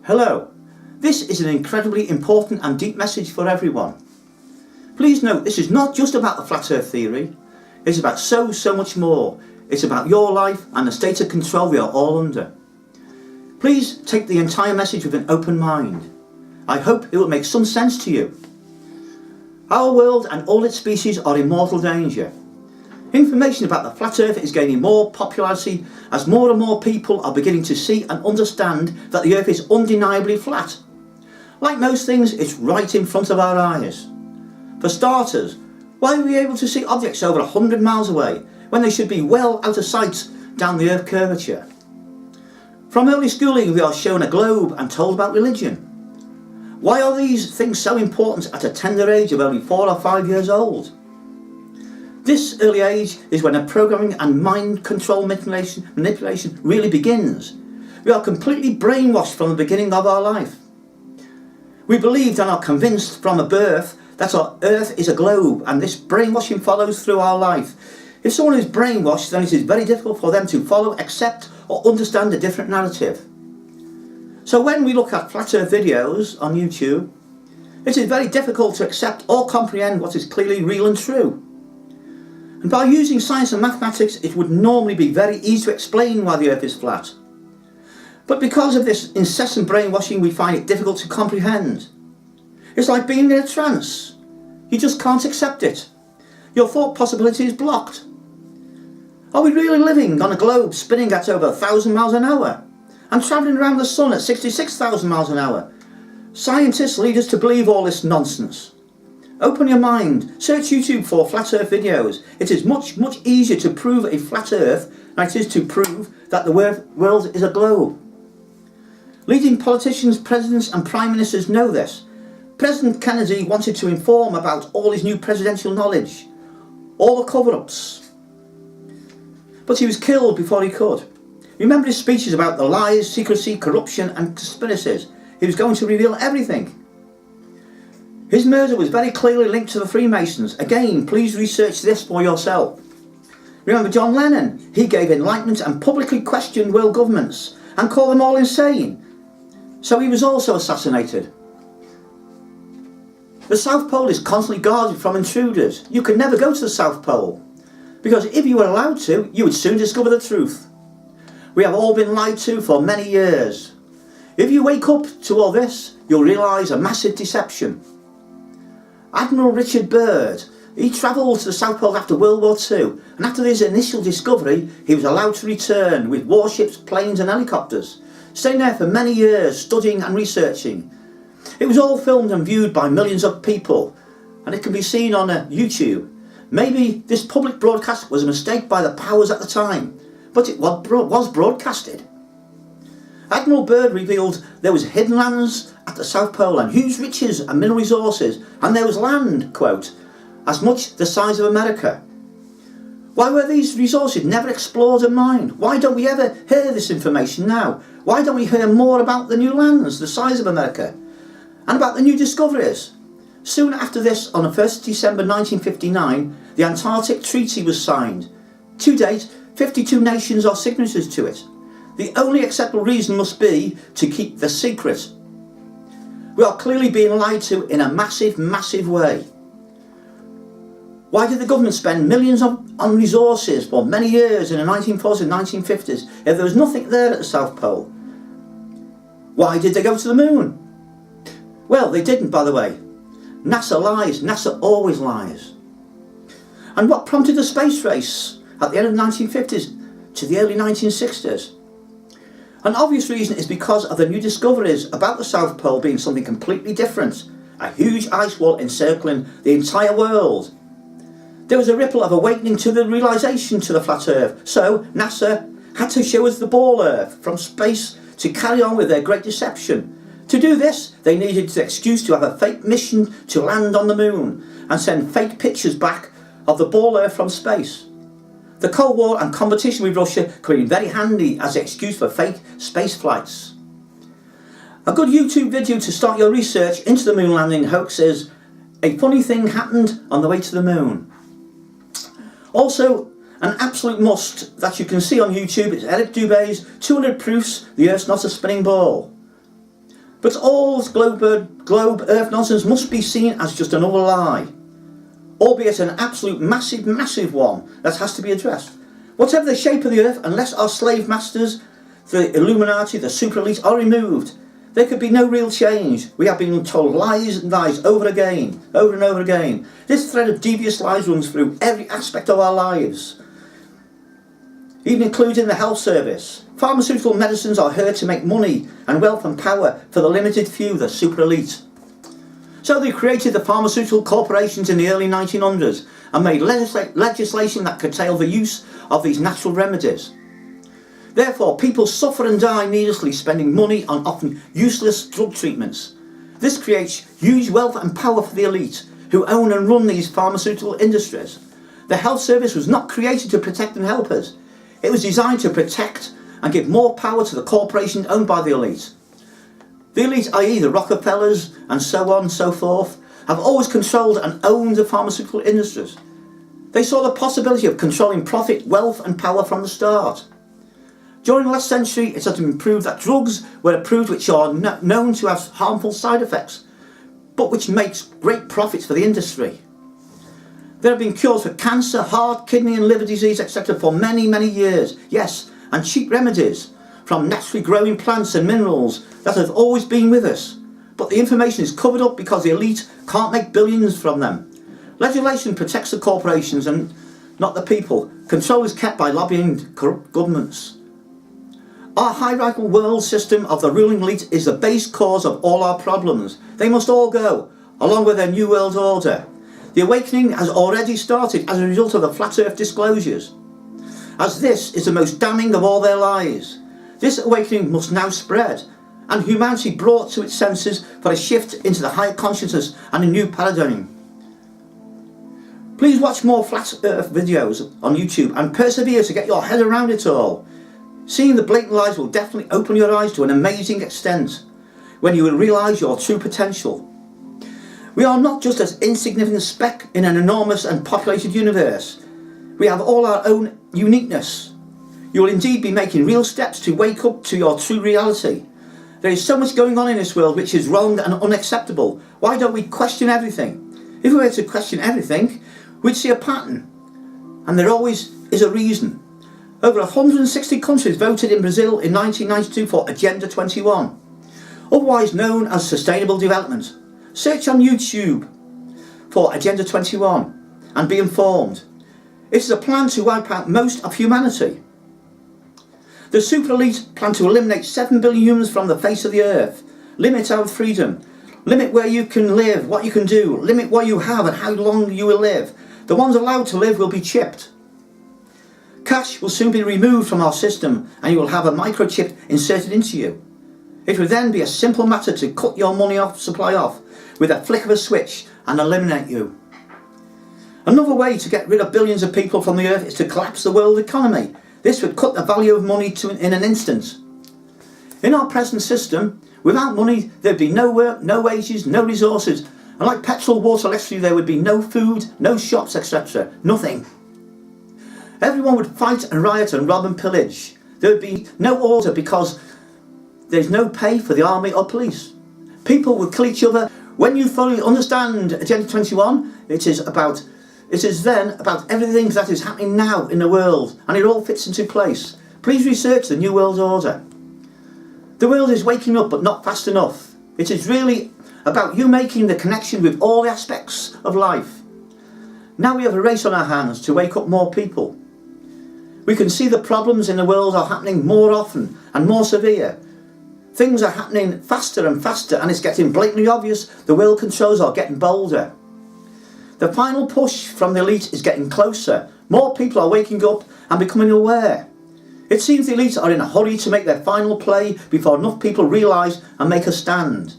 Hello, this is an incredibly important and deep message for everyone. Please note, this is not just about the flat earth theory, it's about so much more. It's about your life and the state of control we are all under. Please take the entire message with an open mind. I hope it will make some sense to you. Our world and all its species are in mortal danger. Information about the flat earth is gaining more popularity as more and more people are beginning to see and understand that the earth is undeniably flat. Like most things, it's right in front of our eyes. For starters, why are we able to see objects over 100 miles away when they should be well out of sight down the earth curvature? From early schooling we are shown a globe and told about religion. Why are these things so important at a tender age of only 4 or 5 years old? This early age is when a programming and mind control manipulation really begins. We are completely brainwashed from the beginning of our life. We believed and are convinced from a birth that our earth is a globe, and this brainwashing follows through our life. If someone is brainwashed, then it is very difficult for them to follow, accept or understand a different narrative. So when we look at flat earth videos on YouTube, it is very difficult to accept or comprehend what is clearly real and true. And by using science and mathematics, it would normally be very easy to explain why the earth is flat. But because of this incessant brainwashing, we find it difficult to comprehend. It's like being in a trance. You just can't accept it. Your thought possibility is blocked. Are we really living on a globe spinning at over 1,000 miles an hour and travelling around the sun at 66,000 miles an hour? Scientists lead us to believe all this nonsense. Open your mind, search YouTube for flat earth videos. It is much easier to prove a flat earth than it is to prove that the world is a globe. Leading politicians, presidents and prime ministers know this. President Kennedy wanted to inform about all his new presidential knowledge, all the cover-ups. But he was killed before he could. Remember his speeches about the lies, secrecy, corruption and conspiracies. He was going to reveal everything. His murder was very clearly linked to the Freemasons. Again, please research this for yourself. Remember John Lennon? He gave enlightenment and publicly questioned world governments and called them all insane. So he was also assassinated. The South Pole is constantly guarded from intruders. You can never go to the South Pole, because if you were allowed to, you would soon discover the truth. We have all been lied to for many years. If you wake up to all this, you'll realise a massive deception. Admiral Richard Byrd, he travelled to the South Pole after World War II, and after his initial discovery, he was allowed to return with warships, planes and helicopters, staying there for many years, studying and researching. It was all filmed and viewed by millions of people, and it can be seen on YouTube. Maybe this public broadcast was a mistake by the powers at the time, but it was broadcasted. Admiral Byrd revealed there was hidden lands at the South Pole and huge riches and mineral resources, and there was land, quote, as much the size of America. Why were these resources never explored and mined? Why don't we ever hear this information now? Why don't we hear more about the new lands, the size of America, and about the new discoveries? Soon after this, on the 1st December 1959, the Antarctic Treaty was signed. To date, 52 nations are signatories to it. The only acceptable reason must be to keep the secret. We are clearly being lied to in a massive way. Why did the government spend millions on resources for many years in the 1940s and 1950s if there was nothing there at the South Pole? Why did they go to the moon? Well, they didn't, by the way. NASA lies. NASA always lies. And what prompted the space race at the end of the 1950s to the early 1960s? An obvious reason is because of the new discoveries about the South Pole being something completely different. A huge ice wall encircling the entire world. There was a ripple of awakening to the realisation to the flat earth. So NASA had to show us the ball earth from space to carry on with their great deception. To do this, they needed the excuse to have a fake mission to land on the moon and send fake pictures back of the ball earth from space. The Cold War and competition with Russia came in very handy as an excuse for fake space flights. A good YouTube video to start your research into the moon landing hoax is "A funny thing happened on the way to the moon." Also, an absolute must that you can see on YouTube is Eric Dubay's 200 Proofs the Earth's Not a Spinning Ball. But all this globe earth nonsense must be seen as just another lie, albeit an absolute massive one that has to be addressed. Whatever the shape of the earth, unless our slave masters, the Illuminati, the super elite, are removed, there could be no real change. We have been told lies and lies over and over again. This thread of devious lies runs through every aspect of our lives, even including the health service. Pharmaceutical medicines are here to make money and wealth and power for the limited few, the super elite. So they created the pharmaceutical corporations in the early 1900s and made legislation that curtailed the use of these natural remedies. Therefore, people suffer and die needlessly, spending money on often useless drug treatments. This creates huge wealth and power for the elite, who own and run these pharmaceutical industries. The health service was not created to protect and help us. It was designed to protect and give more power to the corporations owned by the elite. The elite, i.e. the Rockefellers and so on and so forth, have always controlled and owned the pharmaceutical industries. They saw the possibility of controlling profit, wealth and power from the start. During the last century, it has been proved that drugs were approved which are known to have harmful side effects, but which makes great profits for the industry. There have been cures for cancer, heart, kidney and liver disease, etc. for many years. Yes, and cheap remedies from naturally growing plants and minerals that have always been with us. But the information is covered up because the elite can't make billions from them. Legislation protects the corporations and not the people. Control is kept by lobbying corrupt governments. Our hierarchical world system of the ruling elite is the base cause of all our problems. They must all go, along with their new world order. The awakening has already started as a result of the flat earth disclosures, as this is the most damning of all their lies. This awakening must now spread, and humanity brought to its senses for a shift into the higher consciousness and a new paradigm. Please watch more flat earth videos on YouTube and persevere to get your head around it all. Seeing the blatant lies will definitely open your eyes to an amazing extent when you will realise your true potential. We are not just an insignificant speck in an enormous and populated universe. We have all our own uniqueness. You will indeed be making real steps to wake up to your true reality. There is so much going on in this world which is wrong and unacceptable. Why don't we question everything? If we were to question everything, we'd see a pattern. And there always is a reason. Over 160 countries voted in Brazil in 1992 for Agenda 21, otherwise known as Sustainable Development. Search on YouTube for Agenda 21 and be informed. It is a plan to wipe out most of humanity. The super elite plan to eliminate 7 billion humans from the face of the earth, limit our freedom, limit where you can live, what you can do, limit what you have and how long you will live. The ones allowed to live will be chipped. Cash will soon be removed from our system and you will have a microchip inserted into you. It would then be a simple matter to cut your money supply off with a flick of a switch and eliminate you. Another way to get rid of billions of people from the earth is to collapse the world economy. This would cut the value of money in an instant. In our present system, without money there'd be no work, no wages, no resources, and like petrol, water, electricity, there would be no food, no shops, etc. Nothing. Everyone would fight and riot and rob and pillage. There would be no order because there's no pay for the army or police. People would kill each other. When you fully understand Agenda 21, it is then about everything that is happening now in the world, and it all fits into place. Please research the New World Order. The world is waking up, but not fast enough. It is really about you making the connection with all the aspects of life. Now we have a race on our hands to wake up more people. We can see the problems in the world are happening more often and more severe. Things are happening faster and faster, and it's getting blatantly obvious the world controls are getting bolder. The final push from the elite is getting closer. More people are waking up and becoming aware. It seems the elite are in a hurry to make their final play before enough people realise and make a stand.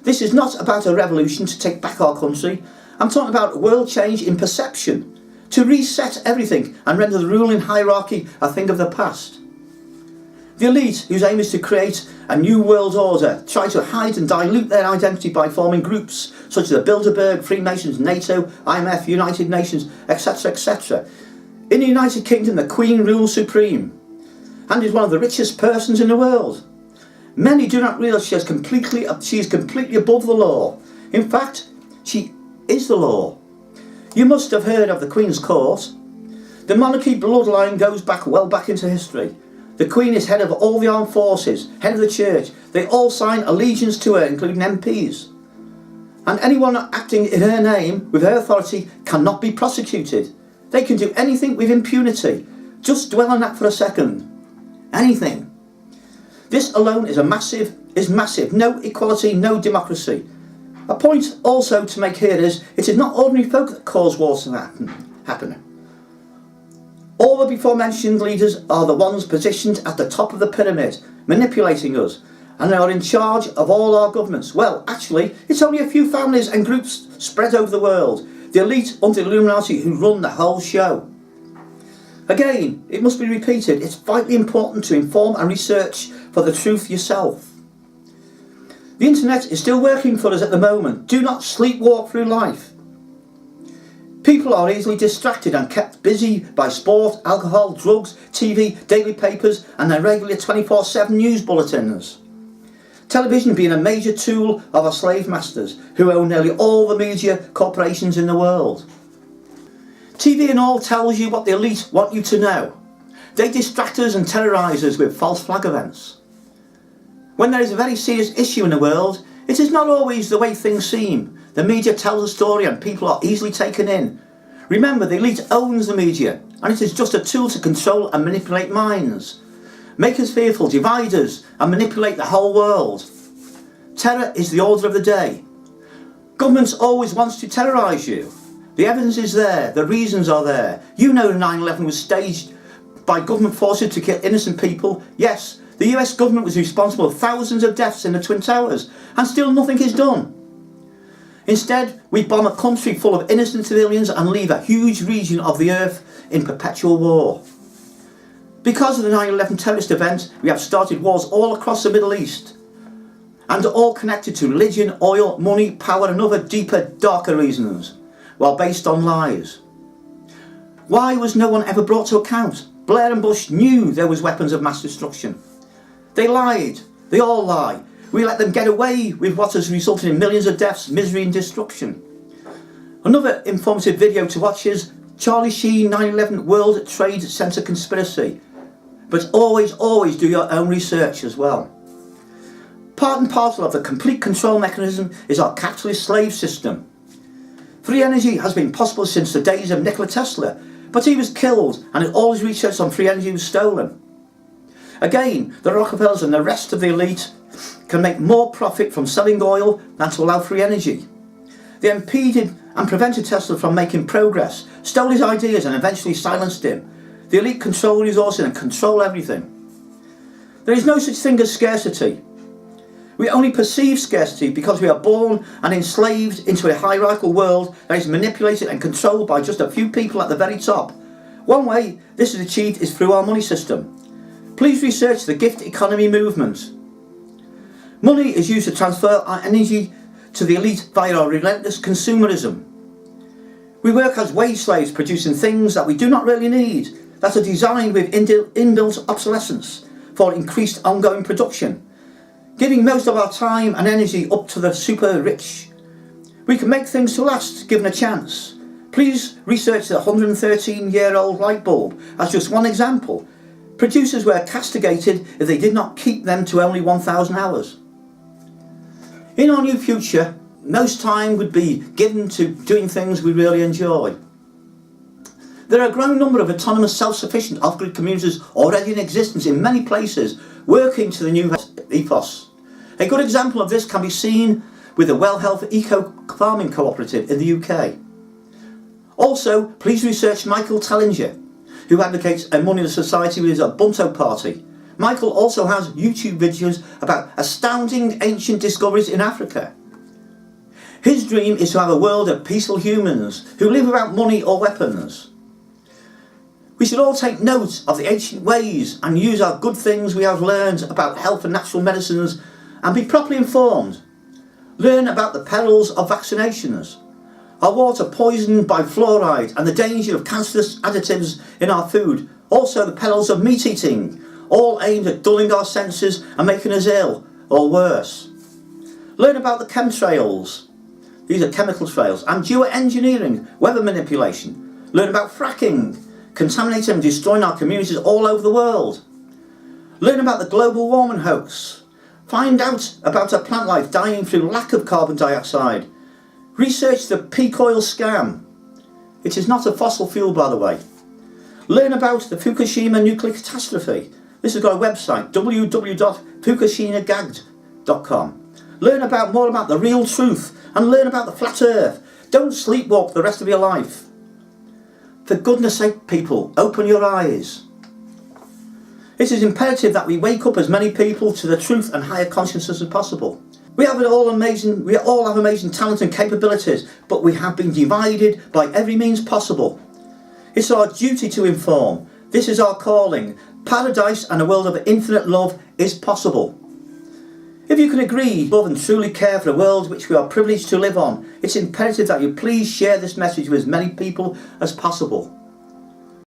This is not about a revolution to take back our country. I'm talking about a world change in perception, to reset everything and render the ruling hierarchy a thing of the past. The elite, whose aim is to create a new world order, try to hide and dilute their identity by forming groups such as the Bilderberg, Freemasons, NATO, IMF, United Nations, etc, etc. In the United Kingdom, the Queen rules supreme and is one of the richest persons in the world. Many do not realise she is completely above the law. In fact, she is the law. You must have heard of the Queen's Court. The monarchy bloodline goes well back into history. The Queen is head of all the armed forces, head of the church. They all sign allegiance to her, including MPs. And anyone acting in her name, with her authority, cannot be prosecuted. They can do anything with impunity. Just dwell on that for a second. Anything. This alone is massive. No equality, no democracy. A point also to make here is, it is not ordinary folk that cause wars to happen. All the before mentioned leaders are the ones positioned at the top of the pyramid, manipulating us, and they are in charge of all our governments. Well, actually, it's only a few families and groups spread over the world, the elite under the Illuminati, who run the whole show. Again, it must be repeated, it's vitally important to inform and research for the truth yourself. The internet is still working for us at the moment. Do not sleepwalk through life. People are easily distracted and kept busy by sport, alcohol, drugs, TV, daily papers and their regular 24/7 news bulletins. Television being a major tool of our slave masters, who own nearly all the media corporations in the world. TV and all tells you what the elite want you to know. They distract us and terrorise us with false flag events. When there is a very serious issue in the world, it is not always the way things seem. The media tells a story and people are easily taken in. Remember, the elite owns the media, and it is just a tool to control and manipulate minds. Make us fearful, divide us, and manipulate the whole world. Terror is the order of the day. Governments always wants to terrorise you. The evidence is there, the reasons are there. You know 9/11 was staged by government forces to kill innocent people. Yes, the US government was responsible for thousands of deaths in the Twin Towers, and still nothing is done. Instead, we bomb a country full of innocent civilians and leave a huge region of the earth in perpetual war. Because of the 9/11 terrorist event, we have started wars all across the Middle East, and all connected to religion, oil, money, power and other deeper, darker reasons, while based on lies. Why was no one ever brought to account? Blair and Bush knew there was weapons of mass destruction. They lied. They all lie. We let them get away with what has resulted in millions of deaths, misery and destruction. Another informative video to watch is Charlie Sheen 9/11 World Trade Center Conspiracy. But always do your own research as well. Part and parcel of the complete control mechanism is our capitalist slave system. Free energy has been possible since the days of Nikola Tesla, but he was killed and all his research on free energy was stolen. Again, the Rockefellers and the rest of the elite can make more profit from selling oil than to allow free energy. They impeded and prevented Tesla from making progress, stole his ideas and eventually silenced him. The elite control resources and control everything. There is no such thing as scarcity. We only perceive scarcity because we are born and enslaved into a hierarchical world that is manipulated and controlled by just a few people at the very top. One way this is achieved is through our money system. Please research the gift economy movement. Money is used to transfer our energy to the elite via our relentless consumerism. We work as wage slaves producing things that we do not really need, that are designed with inbuilt obsolescence for increased ongoing production, giving most of our time and energy up to the super rich. We can make things to last given a chance. Please research the 113-year-old light bulb as just one example. Producers were castigated if they did not keep them to only 1,000 hours. In our new future, most time would be given to doing things we really enjoy. There are a growing number of autonomous, self-sufficient off-grid communities already in existence in many places, working to the new ethos. A good example of this can be seen with the Well Health Eco Farming Cooperative in the UK. Also, please research Michael Tellinger, who advocates a moneyless society with his Ubuntu party. Michael also has YouTube videos about astounding ancient discoveries in Africa. His dream is to have a world of peaceful humans who live without money or weapons. We should all take note of the ancient ways and use our good things we have learned about health and natural medicines and be properly informed. Learn about the perils of vaccinations, our water poisoned by fluoride and the danger of cancerous additives in our food, also the perils of meat eating, all aimed at dulling our senses and making us ill, or worse. Learn about the chemtrails. These are chemical trails, and geoengineering, weather manipulation. Learn about fracking, contaminating and destroying our communities all over the world. Learn about the global warming hoax. Find out about our plant life dying through lack of carbon dioxide. Research the peak oil scam. It is not a fossil fuel, by the way. Learn about the Fukushima nuclear catastrophe. This has got a website, www.fukushimagagged.com. Learn more about the real truth and learn about the flat earth. Don't sleepwalk the rest of your life. For goodness sake, people, open your eyes. It is imperative that we wake up as many people to the truth and higher consciousness as possible. We all have amazing talents and capabilities, but we have been divided by every means possible. It's our duty to inform. This is our calling. Paradise and a world of infinite love is possible. If you can agree, love and truly care for a world which we are privileged to live on, it's imperative that you please share this message with as many people as possible.